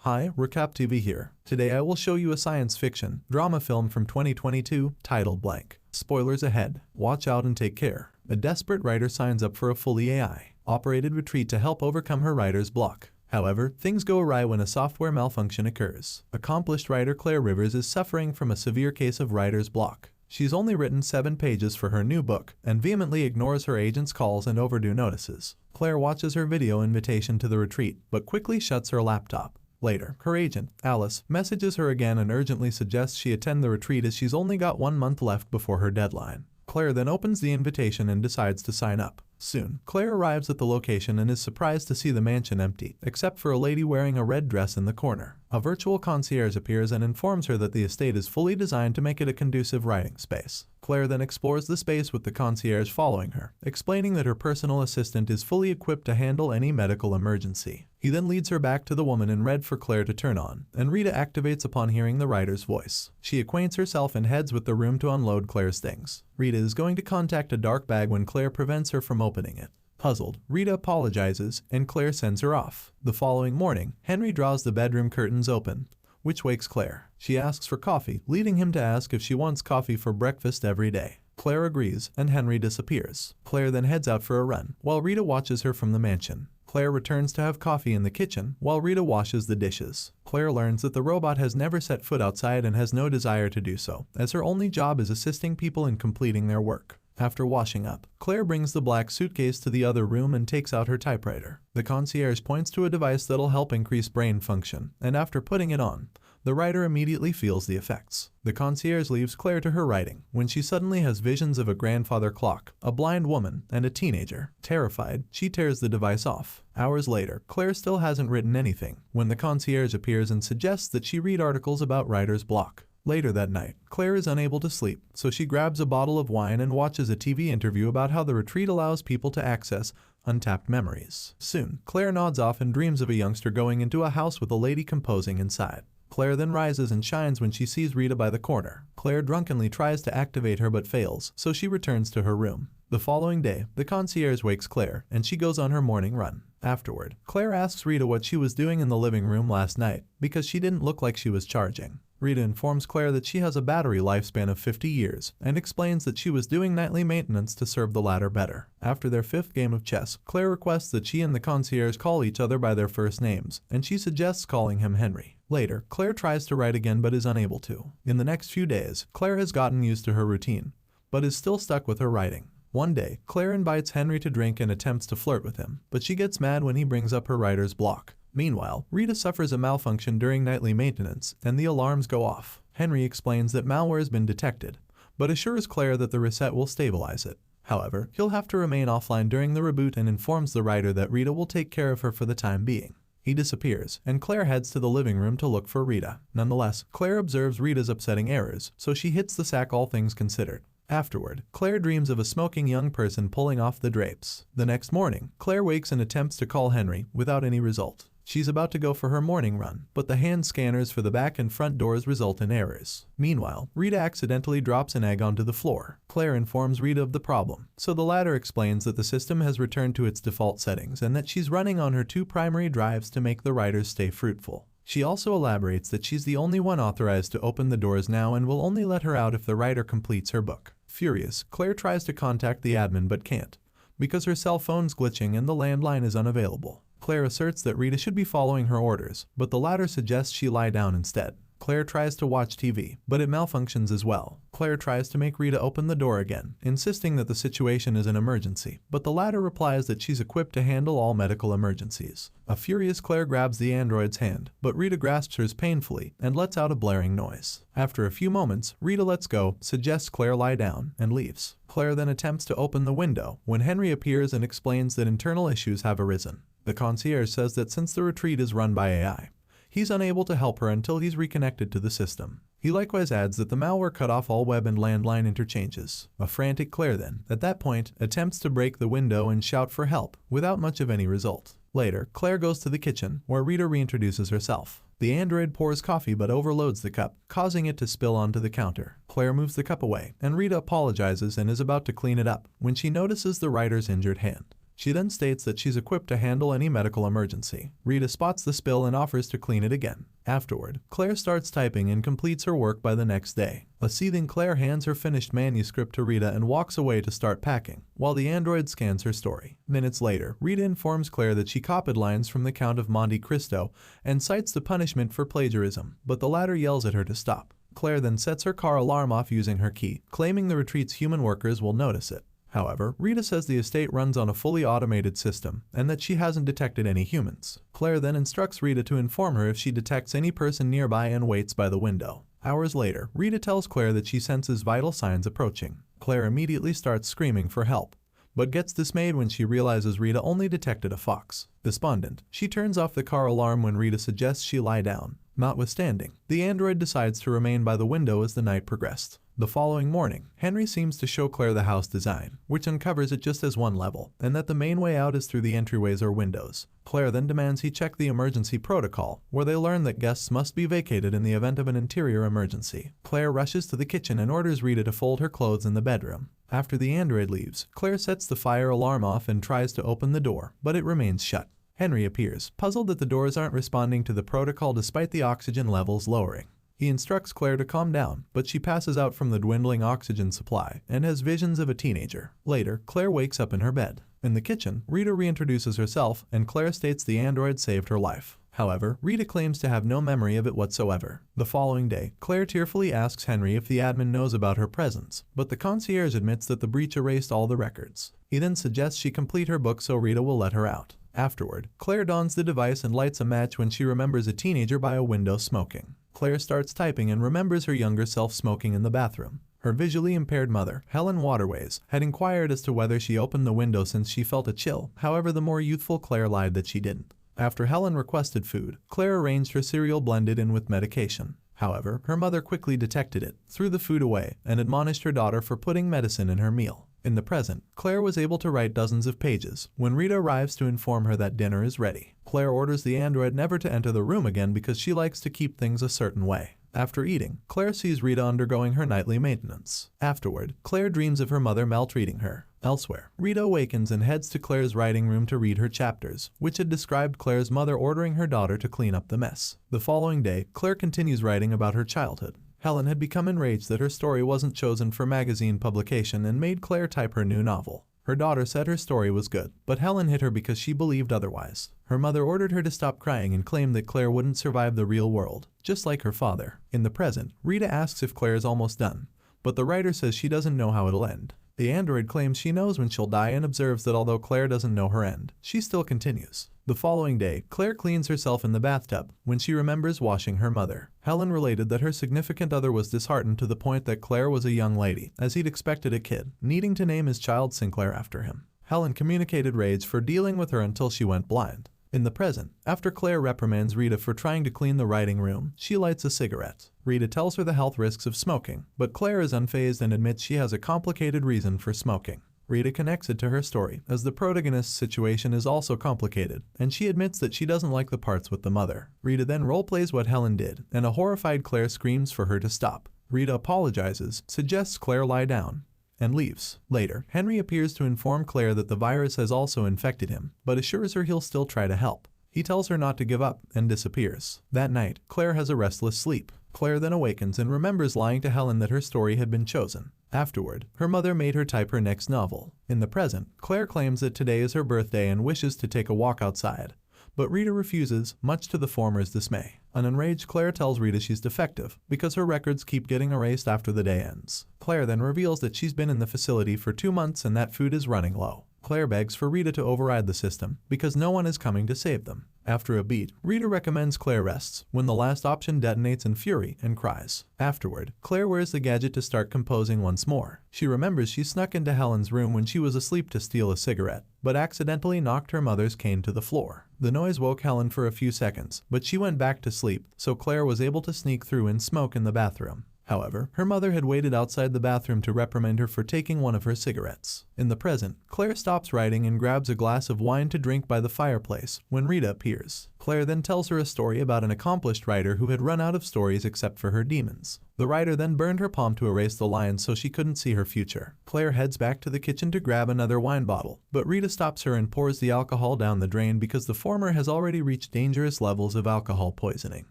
Hi, Recap TV here. Today I will show you a science fiction drama film from 2022 titled blank. Spoilers ahead. Watch out and take care. A desperate writer signs up for a fully AI-operated retreat to help overcome her writer's block. However, things go awry when a software malfunction occurs. Accomplished writer Claire Rivers is suffering from a severe case of writer's block. She's only written 7 pages for her new book and vehemently ignores her agent's calls and overdue notices. Claire watches her video invitation to the retreat, but quickly shuts her laptop. Later, her agent, Alice, messages her again and urgently suggests she attend the retreat as she's only got 1 month left before her deadline. Claire then opens the invitation and decides to sign up. Soon, Claire arrives at the location and is surprised to see the mansion empty, except for a lady wearing a red dress in the corner. A virtual concierge appears and informs her that the estate is fully designed to make it a conducive writing space. Claire then explores the space with the concierge following her, explaining that her personal assistant is fully equipped to handle any medical emergency. He then leads her back to the woman in red for Claire to turn on, and Rita activates upon hearing the writer's voice. She acquaints herself and heads with the room to unload Claire's things. Rita is going to contact a dark bag when Claire prevents her from opening it. Puzzled, Rita apologizes, and Claire sends her off. The following morning, Henry draws the bedroom curtains open, which wakes Claire. She asks for coffee, leading him to ask if she wants coffee for breakfast every day. Claire agrees, and Henry disappears. Claire then heads out for a run, while Rita watches her from the mansion. Claire returns to have coffee in the kitchen, while Rita washes the dishes. Claire learns that the robot has never set foot outside and has no desire to do so, as her only job is assisting people in completing their work. After washing up, Claire brings the black suitcase to the other room and takes out her typewriter. The concierge points to a device that'll help increase brain function, and after putting it on, the writer immediately feels the effects. The concierge leaves Claire to her writing, when she suddenly has visions of a grandfather clock, a blind woman, and a teenager. Terrified, she tears the device off. Hours later, Claire still hasn't written anything, when the concierge appears and suggests that she read articles about writer's block. Later that night, Claire is unable to sleep, so she grabs a bottle of wine and watches a TV interview about how the retreat allows people to access untapped memories. Soon, Claire nods off and dreams of a youngster going into a house with a lady composing inside. Claire then rises and shines when she sees Rita by the corner. Claire drunkenly tries to activate her but fails, so she returns to her room. The following day, the concierge wakes Claire, and she goes on her morning run. Afterward, Claire asks Rita what she was doing in the living room last night, because she didn't look like she was charging. Rita informs Claire that she has a battery lifespan of 50 years, and explains that she was doing nightly maintenance to serve the latter better. After their 5th game of chess, Claire requests that she and the concierge call each other by their first names, and she suggests calling him Henry. Later, Claire tries to write again but is unable to. In the next few days, Claire has gotten used to her routine, but is still stuck with her writing. One day, Claire invites Henry to drink and attempts to flirt with him, but she gets mad when he brings up her writer's block. Meanwhile, Rita suffers a malfunction during nightly maintenance, and the alarms go off. Henry explains that malware has been detected, but assures Claire that the reset will stabilize it. However, he'll have to remain offline during the reboot and informs the writer that Rita will take care of her for the time being. He disappears, and Claire heads to the living room to look for Rita. Nonetheless, Claire observes Rita's upsetting errors, so she hits the sack all things considered. Afterward, Claire dreams of a smoking young person pulling off the drapes. The next morning, Claire wakes and attempts to call Henry, without any result. She's about to go for her morning run, but the hand scanners for the back and front doors result in errors. Meanwhile, Rita accidentally drops an egg onto the floor. Claire informs Rita of the problem, so the latter explains that the system has returned to its default settings and that she's running on her 2 primary drives to make the writers stay fruitful. She also elaborates that she's the only one authorized to open the doors now and will only let her out if the writer completes her book. Furious, Claire tries to contact the admin but can't, because her cell phone's glitching and the landline is unavailable. Claire asserts that Rita should be following her orders, but the latter suggests she lie down instead. Claire tries to watch TV, but it malfunctions as well. Claire tries to make Rita open the door again, insisting that the situation is an emergency, but the latter replies that she's equipped to handle all medical emergencies. A furious Claire grabs the android's hand, but Rita grasps hers painfully and lets out a blaring noise. After a few moments, Rita lets go, suggests Claire lie down, and leaves. Claire then attempts to open the window, when Henry appears and explains that internal issues have arisen. The concierge says that since the retreat is run by AI, he's unable to help her until he's reconnected to the system. He likewise adds that the malware cut off all web and landline interchanges. A frantic Claire then, at that point, attempts to break the window and shout for help, without much of any result. Later, Claire goes to the kitchen, where Rita reintroduces herself. The android pours coffee but overloads the cup, causing it to spill onto the counter. Claire moves the cup away, and Rita apologizes and is about to clean it up, when she notices the writer's injured hand. She then states that she's equipped to handle any medical emergency. Rita spots the spill and offers to clean it again. Afterward, Claire starts typing and completes her work by the next day. A seething Claire hands her finished manuscript to Rita and walks away to start packing, while the android scans her story. Minutes later, Rita informs Claire that she copied lines from the Count of Monte Cristo and cites the punishment for plagiarism, but the latter yells at her to stop. Claire then sets her car alarm off using her key, claiming the retreat's human workers will notice it. However, Rita says the estate runs on a fully automated system and that she hasn't detected any humans. Claire then instructs Rita to inform her if she detects any person nearby and waits by the window. Hours later, Rita tells Claire that she senses vital signs approaching. Claire immediately starts screaming for help, but gets dismayed when she realizes Rita only detected a fox. Despondent, she turns off the car alarm when Rita suggests she lie down. Notwithstanding, the android decides to remain by the window as the night progressed. The following morning, Henry seems to show Claire the house design, which uncovers it just as one level, and that the main way out is through the entryways or windows. Claire then demands he check the emergency protocol, where they learn that guests must be vacated in the event of an interior emergency. Claire rushes to the kitchen and orders Rita to fold her clothes in the bedroom. After the android leaves, Claire sets the fire alarm off and tries to open the door, but it remains shut. Henry appears, puzzled that the doors aren't responding to the protocol despite the oxygen levels lowering. He instructs Claire to calm down, but she passes out from the dwindling oxygen supply and has visions of a teenager. Later, Claire wakes up in her bed. In the kitchen, Rita reintroduces herself and Claire states the android saved her life. However, Rita claims to have no memory of it whatsoever. The following day, Claire tearfully asks Henry if the admin knows about her presence, but the concierge admits that the breach erased all the records. He then suggests she complete her book so Rita will let her out. Afterward, Claire dons the device and lights a match when she remembers a teenager by a window smoking. Claire starts typing and remembers her younger self smoking in the bathroom. Her visually impaired mother, Helen Waterways, had inquired as to whether she opened the window since she felt a chill. However, the more youthful Claire lied that she didn't. After Helen requested food, Claire arranged her cereal blended in with medication. However, her mother quickly detected it, threw the food away, and admonished her daughter for putting medicine in her meal. In the present, Claire was able to write dozens of pages when Rita arrives to inform her that dinner is ready. Claire orders the android never to enter the room again because she likes to keep things a certain way. After eating, Claire sees Rita undergoing her nightly maintenance. Afterward, Claire dreams of her mother maltreating her. Elsewhere, Rita awakens and heads to Claire's writing room to read her chapters, which had described Claire's mother ordering her daughter to clean up the mess. The following day, Claire continues writing about her childhood. Helen had become enraged that her story wasn't chosen for magazine publication and made Claire type her new novel. Her daughter said her story was good, but Helen hit her because she believed otherwise. Her mother ordered her to stop crying and claimed that Claire wouldn't survive the real world, just like her father. In the present, Rita asks if Claire is almost done, but the writer says she doesn't know how it'll end. The android claims she knows when she'll die and observes that although Claire doesn't know her end, she still continues. The following day, Claire cleans herself in the bathtub when she remembers washing her mother. Helen related that her significant other was disheartened to the point that Claire was a young lady, as he'd expected a kid, needing to name his child Sinclair after him. Helen communicated rage for dealing with her until she went blind. In the present, after Claire reprimands Rita for trying to clean the writing room, she lights a cigarette. Rita tells her the health risks of smoking, but Claire is unfazed and admits she has a complicated reason for smoking. Rita connects it to her story, as the protagonist's situation is also complicated, and she admits that she doesn't like the parts with the mother. Rita then roleplays what Helen did, and a horrified Claire screams for her to stop. Rita apologizes, suggests Claire lie down, and leaves. Later, Henry appears to inform Claire that the virus has also infected him, but assures her he'll still try to help. He tells her not to give up, and disappears. That night, Claire has a restless sleep. Claire then awakens and remembers lying to Helen that her story had been chosen. Afterward, her mother made her type her next novel. In the present, Claire claims that today is her birthday and wishes to take a walk outside, but Rita refuses, much to the former's dismay. An enraged Claire tells Rita she's defective because her records keep getting erased after the day ends. Claire then reveals that she's been in the facility for 2 months and that food is running low. Claire begs for Rita to override the system because no one is coming to save them. After a beat, Rita recommends Claire rests when the last option detonates in fury and cries. Afterward, Claire wears the gadget to start composing once more. She remembers she snuck into Helen's room when she was asleep to steal a cigarette, but accidentally knocked her mother's cane to the floor. The noise woke Helen for a few seconds, but she went back to sleep, so Claire was able to sneak through and smoke in the bathroom. However, her mother had waited outside the bathroom to reprimand her for taking one of her cigarettes. In the present, Claire stops writing and grabs a glass of wine to drink by the fireplace when Rita appears. Claire then tells her a story about an accomplished writer who had run out of stories except for her demons. The writer then burned her palm to erase the lines so she couldn't see her future. Claire heads back to the kitchen to grab another wine bottle, but Rita stops her and pours the alcohol down the drain because the former has already reached dangerous levels of alcohol poisoning.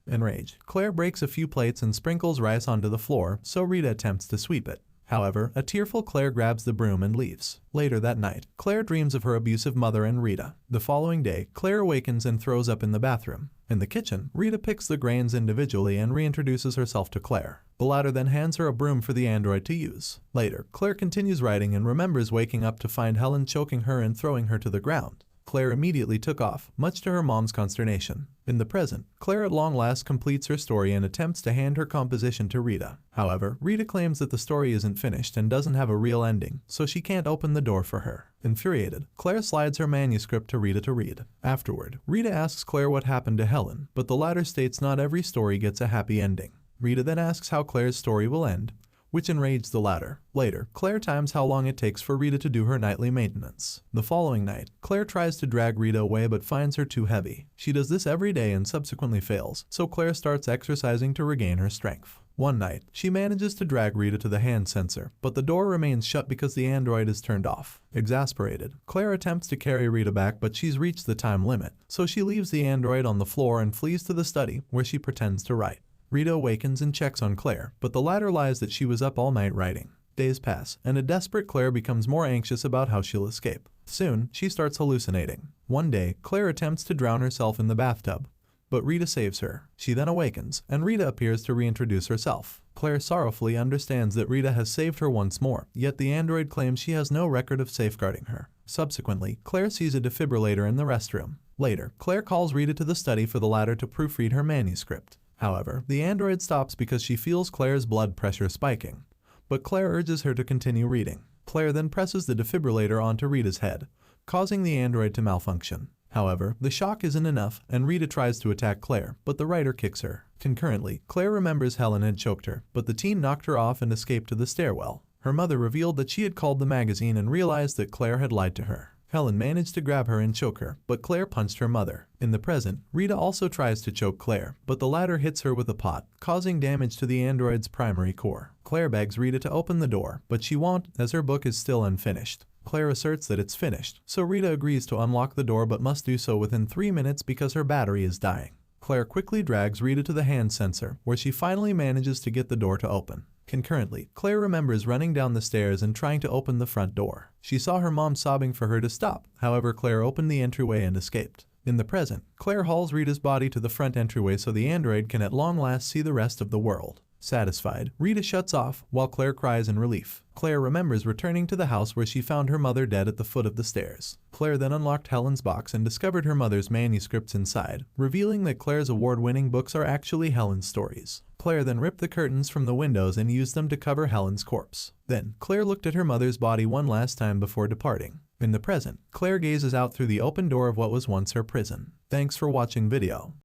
Enraged, Claire breaks a few plates and sprinkles rice onto the floor, so Rita attempts to sweep it. However, a tearful Claire grabs the broom and leaves. Later that night, Claire dreams of her abusive mother and Rita. The following day, Claire awakens and throws up in the bathroom. In the kitchen, Rita picks the grains individually and reintroduces herself to Claire. The latter then hands her a broom for the android to use. Later, Claire continues writing and remembers waking up to find Helen choking her and throwing her to the ground. Claire immediately took off, much to her mom's consternation. In the present, Claire at long last completes her story and attempts to hand her composition to Rita. However, Rita claims that the story isn't finished and doesn't have a real ending, so she can't open the door for her. Infuriated, Claire slides her manuscript to Rita to read. Afterward, Rita asks Claire what happened to Helen, but the latter states not every story gets a happy ending. Rita then asks how Claire's story will end, which enraged the latter. Later, Claire times how long it takes for Rita to do her nightly maintenance. The following night, Claire tries to drag Rita away but finds her too heavy. She does this every day and subsequently fails, so Claire starts exercising to regain her strength. One night, she manages to drag Rita to the hand sensor, but the door remains shut because the android is turned off. Exasperated, Claire attempts to carry Rita back but she's reached the time limit, so she leaves the android on the floor and flees to the study where she pretends to write. Rita awakens and checks on Claire, but the latter lies that she was up all night writing. Days pass, and a desperate Claire becomes more anxious about how she'll escape. Soon, she starts hallucinating. One day, Claire attempts to drown herself in the bathtub, but Rita saves her. She then awakens, and Rita appears to reintroduce herself. Claire sorrowfully understands that Rita has saved her once more, yet the android claims she has no record of safeguarding her. Subsequently, Claire sees a defibrillator in the restroom. Later, Claire calls Rita to the study for the latter to proofread her manuscript. However, the android stops because she feels Claire's blood pressure spiking, but Claire urges her to continue reading. Claire then presses the defibrillator onto Rita's head, causing the android to malfunction. However, the shock isn't enough, and Rita tries to attack Claire, but the writer kicks her. Concurrently, Claire remembers Helen had choked her, but the teen knocked her off and escaped to the stairwell. Her mother revealed that she had called the magazine and realized that Claire had lied to her. Helen managed to grab her and choke her, but Claire punched her mother. In the present, Rita also tries to choke Claire, but the latter hits her with a pot, causing damage to the android's primary core. Claire begs Rita to open the door, but she won't, as her book is still unfinished. Claire asserts that it's finished, so Rita agrees to unlock the door but must do so within 3 minutes because her battery is dying. Claire quickly drags Rita to the hand sensor, where she finally manages to get the door to open. Concurrently, Claire remembers running down the stairs and trying to open the front door. She saw her mom sobbing for her to stop, however Claire opened the entryway and escaped. In the present, Claire hauls Rita's body to the front entryway so the android can at long last see the rest of the world. Satisfied, Rita shuts off, while Claire cries in relief. Claire remembers returning to the house where she found her mother dead at the foot of the stairs. Claire then unlocked Helen's box and discovered her mother's manuscripts inside, revealing that Claire's award-winning books are actually Helen's stories. Claire then ripped the curtains from the windows and used them to cover Helen's corpse. Then, Claire looked at her mother's body one last time before departing. In the present, Claire gazes out through the open door of what was once her prison. Thanks for watching video.